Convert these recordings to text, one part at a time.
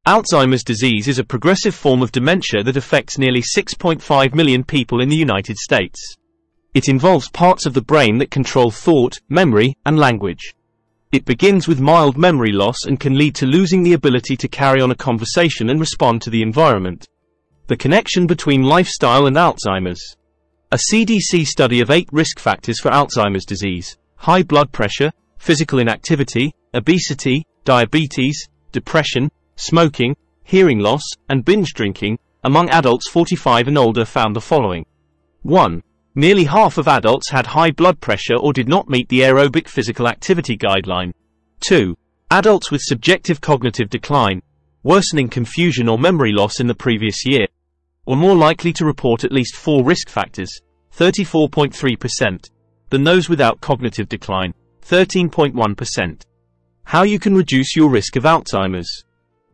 Alzheimer's disease is a progressive form of dementia that affects nearly 6.5 million people in the United States. It involves parts of the brain that control thought, memory, and language. It begins with mild memory loss and can lead to losing the ability to carry on a conversation and respond to the environment. The connection between lifestyle and Alzheimer's. A CDC study of 8 risk factors for Alzheimer's disease: high blood pressure, physical inactivity, obesity, diabetes, depression, smoking, hearing loss, and binge drinking, among adults 45 and older found the following. 1. Nearly half of adults had high blood pressure or did not meet the aerobic physical activity guideline. 2. Adults with subjective cognitive decline, worsening confusion or memory loss in the previous year, were more likely to report at least 4 risk factors, 34.3%, than those without cognitive decline, 13.1%. How you can reduce your risk of Alzheimer's.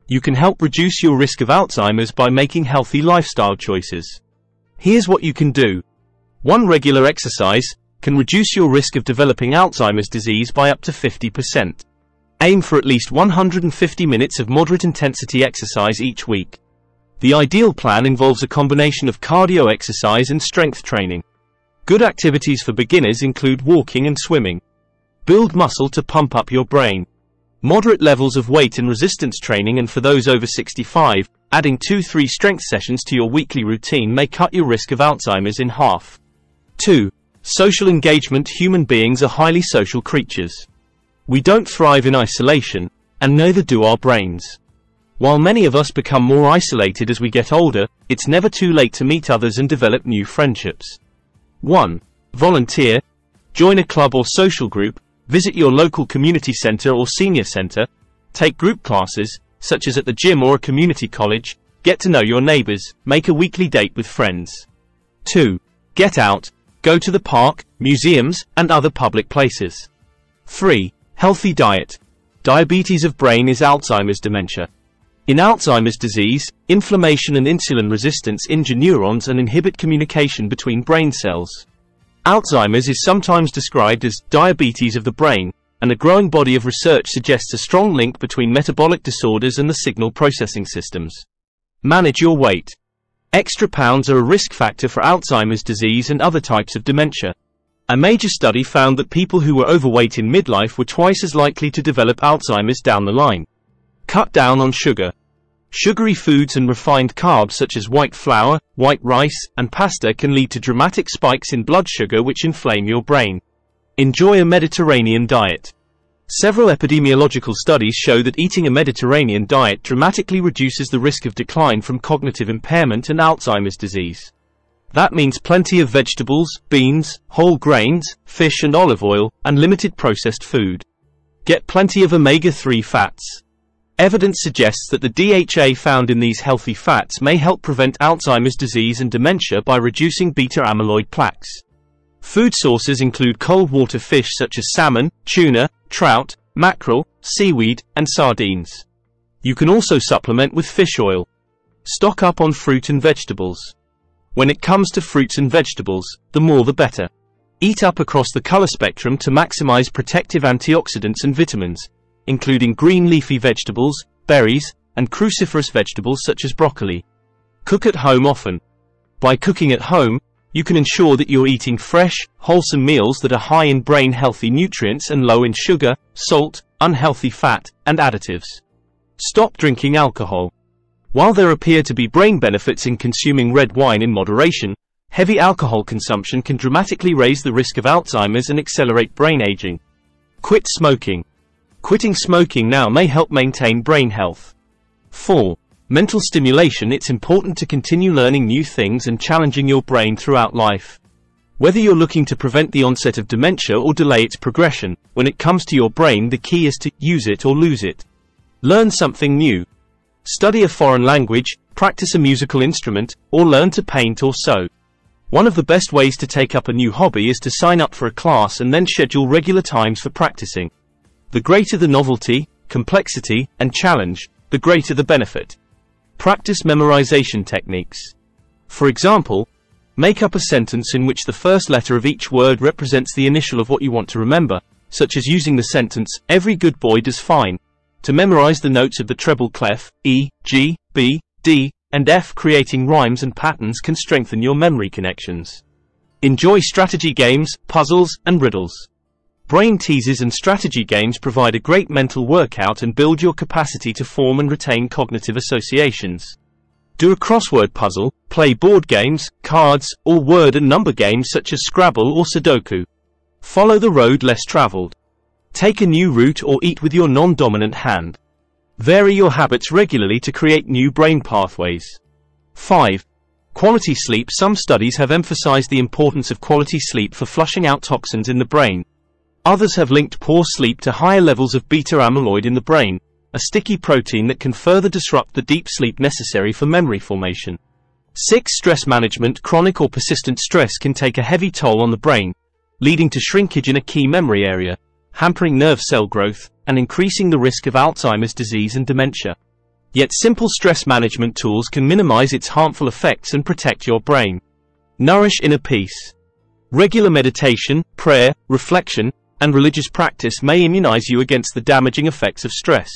You can help reduce your risk of Alzheimer's by making healthy lifestyle choices. Here's what you can do. 1. Regular exercise can reduce your risk of developing Alzheimer's disease by up to 50%. Aim for at least 150 minutes of moderate intensity exercise each week. The ideal plan involves a combination of cardio exercise and strength training. Good activities for beginners include walking and swimming. Build muscle to pump up your brain. Moderate levels of weight and resistance training, and for those over 65, adding 2-3 strength sessions to your weekly routine may cut your risk of Alzheimer's in half. 2. Social engagement. Human beings are highly social creatures. We don't thrive in isolation, and neither do our brains. While many of us become more isolated as we get older, it's never too late to meet others and develop new friendships. 1. Volunteer. Join a club or social group. Visit your local community center or senior center. Take group classes, such as at the gym or a community college. Get to know your neighbors. Make a weekly date with friends. 2. Get out. Go to the park, museums, and other public places. 3. Healthy diet. Diabetes of brain is Alzheimer's dementia. In Alzheimer's disease, inflammation and insulin resistance injure neurons and inhibit communication between brain cells. Alzheimer's is sometimes described as diabetes of the brain, and a growing body of research suggests a strong link between metabolic disorders and the signal processing systems. Manage your weight. Extra pounds are a risk factor for Alzheimer's disease and other types of dementia. A major study found that people who were overweight in midlife were twice as likely to develop Alzheimer's down the line. Cut down on sugar. Sugary foods and refined carbs such as white flour, white rice, and pasta can lead to dramatic spikes in blood sugar which inflame your brain. Enjoy a Mediterranean diet. Several epidemiological studies show that eating a Mediterranean diet dramatically reduces the risk of decline from cognitive impairment and Alzheimer's disease. That means plenty of vegetables, beans, whole grains, fish and olive oil, and limited processed food. Get plenty of omega-3 fats. Evidence suggests that the DHA found in these healthy fats may help prevent Alzheimer's disease and dementia by reducing beta-amyloid plaques. Food sources include cold water fish such as salmon, tuna, trout, mackerel, seaweed, and sardines. You can also supplement with fish oil. Stock up on fruit and vegetables. When it comes to fruits and vegetables, the more the better. Eat up across the color spectrum to maximize protective antioxidants and vitamins, including green leafy vegetables, berries, and cruciferous vegetables such as broccoli. Cook at home often. By cooking at home, you can ensure that you're eating fresh, wholesome meals that are high in brain-healthy nutrients and low in sugar, salt, unhealthy fat, and additives. Stop drinking alcohol. While there appear to be brain benefits in consuming red wine in moderation, heavy alcohol consumption can dramatically raise the risk of Alzheimer's and accelerate brain aging. Quit smoking. Quitting smoking now may help maintain brain health. 4. Mental stimulation. It's important to continue learning new things and challenging your brain throughout life. Whether you're looking to prevent the onset of dementia or delay its progression, when it comes to your brain, the key is to use it or lose it. Learn something new. Study a foreign language, practice a musical instrument, or learn to paint or sew. One of the best ways to take up a new hobby is to sign up for a class and then schedule regular times for practicing. The greater the novelty, complexity, and challenge, the greater the benefit. Practice memorization techniques. For example, make up a sentence in which the first letter of each word represents the initial of what you want to remember, such as using the sentence, "Every good boy does fine," to memorize the notes of the treble clef, E, G, B, D, and F. Creating rhymes and patterns can strengthen your memory connections. Enjoy strategy games, puzzles, and riddles. Brain teases and strategy games provide a great mental workout and build your capacity to form and retain cognitive associations. Do a crossword puzzle, play board games, cards, or word and number games such as Scrabble or Sudoku. Follow the road less traveled. Take a new route or eat with your non-dominant hand. Vary your habits regularly to create new brain pathways. 5. Quality sleep. Some studies have emphasized the importance of quality sleep for flushing out toxins in the brain. Others have linked poor sleep to higher levels of beta amyloid in the brain, a sticky protein that can further disrupt the deep sleep necessary for memory formation. 6. Stress management. Chronic or persistent stress can take a heavy toll on the brain, leading to shrinkage in a key memory area, hampering nerve cell growth, and increasing the risk of Alzheimer's disease and dementia. Yet simple stress management tools can minimize its harmful effects and protect your brain. Nourish inner peace. Regular meditation, prayer, reflection, and religious practice may immunize you against the damaging effects of stress.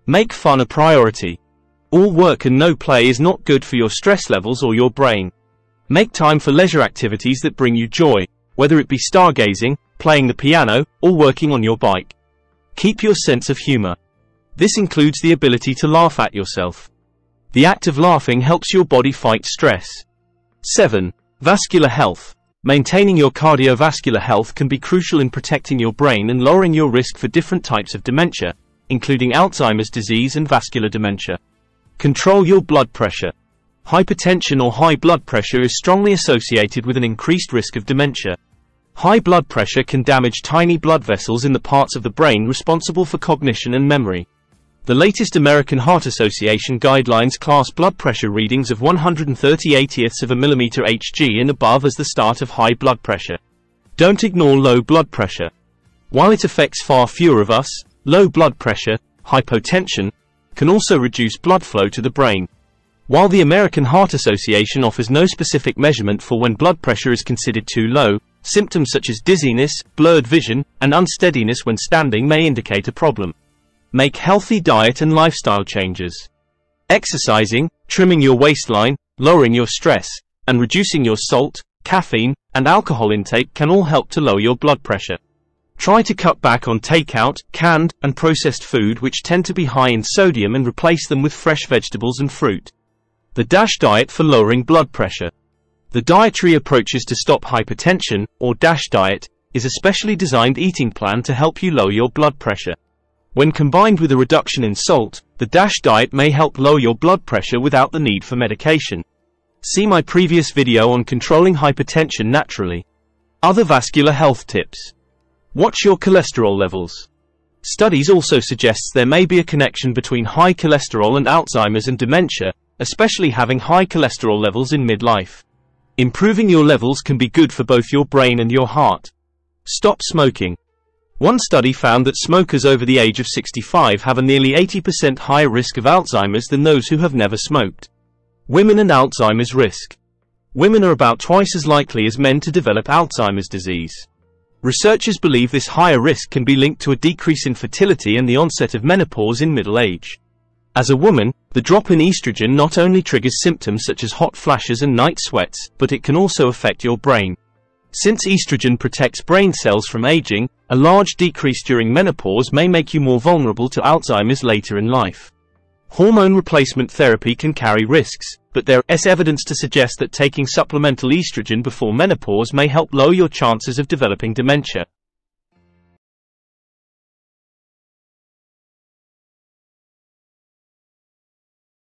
Make fun a priority. All work and no play is not good for your stress levels or your brain. Make time for leisure activities that bring you joy, whether it be stargazing, playing the piano, or working on your bike. Keep your sense of humor. This includes the ability to laugh at yourself. The act of laughing helps your body fight stress. 7. Vascular health. Maintaining your cardiovascular health can be crucial in protecting your brain and lowering your risk for different types of dementia, including Alzheimer's disease and vascular dementia. Control your blood pressure. Hypertension or high blood pressure is strongly associated with an increased risk of dementia. High blood pressure can damage tiny blood vessels in the parts of the brain responsible for cognition and memory. The latest American Heart Association guidelines class blood pressure readings of 130/80ths of a millimeter Hg and above as the start of high blood pressure. Don't ignore low blood pressure. While it affects far fewer of us, low blood pressure, hypotension, can also reduce blood flow to the brain. While the American Heart Association offers no specific measurement for when blood pressure is considered too low, symptoms such as dizziness, blurred vision, and unsteadiness when standing may indicate a problem. Make healthy diet and lifestyle changes. Exercising, trimming your waistline, lowering your stress, and reducing your salt, caffeine, and alcohol intake can all help to lower your blood pressure. Try to cut back on takeout, canned, and processed food which tend to be high in sodium and replace them with fresh vegetables and fruit. The DASH diet for lowering blood pressure. The dietary approaches to stop hypertension, or DASH diet, is a specially designed eating plan to help you lower your blood pressure. When combined with a reduction in salt, the DASH diet may help lower your blood pressure without the need for medication. See my previous video on controlling hypertension naturally. Other vascular health tips. Watch your cholesterol levels. Studies also suggest there may be a connection between high cholesterol and Alzheimer's and dementia, especially having high cholesterol levels in midlife. Improving your levels can be good for both your brain and your heart. Stop smoking. One study found that smokers over the age of 65 have a nearly 80% higher risk of Alzheimer's than those who have never smoked. Women and Alzheimer's risk. Women are about twice as likely as men to develop Alzheimer's disease. Researchers believe this higher risk can be linked to a decrease in fertility and the onset of menopause in middle age. As a woman, the drop in estrogen not only triggers symptoms such as hot flashes and night sweats, but it can also affect your brain. Since estrogen protects brain cells from aging, a large decrease during menopause may make you more vulnerable to Alzheimer's later in life. Hormone replacement therapy can carry risks, but there is evidence to suggest that taking supplemental estrogen before menopause may help lower your chances of developing dementia.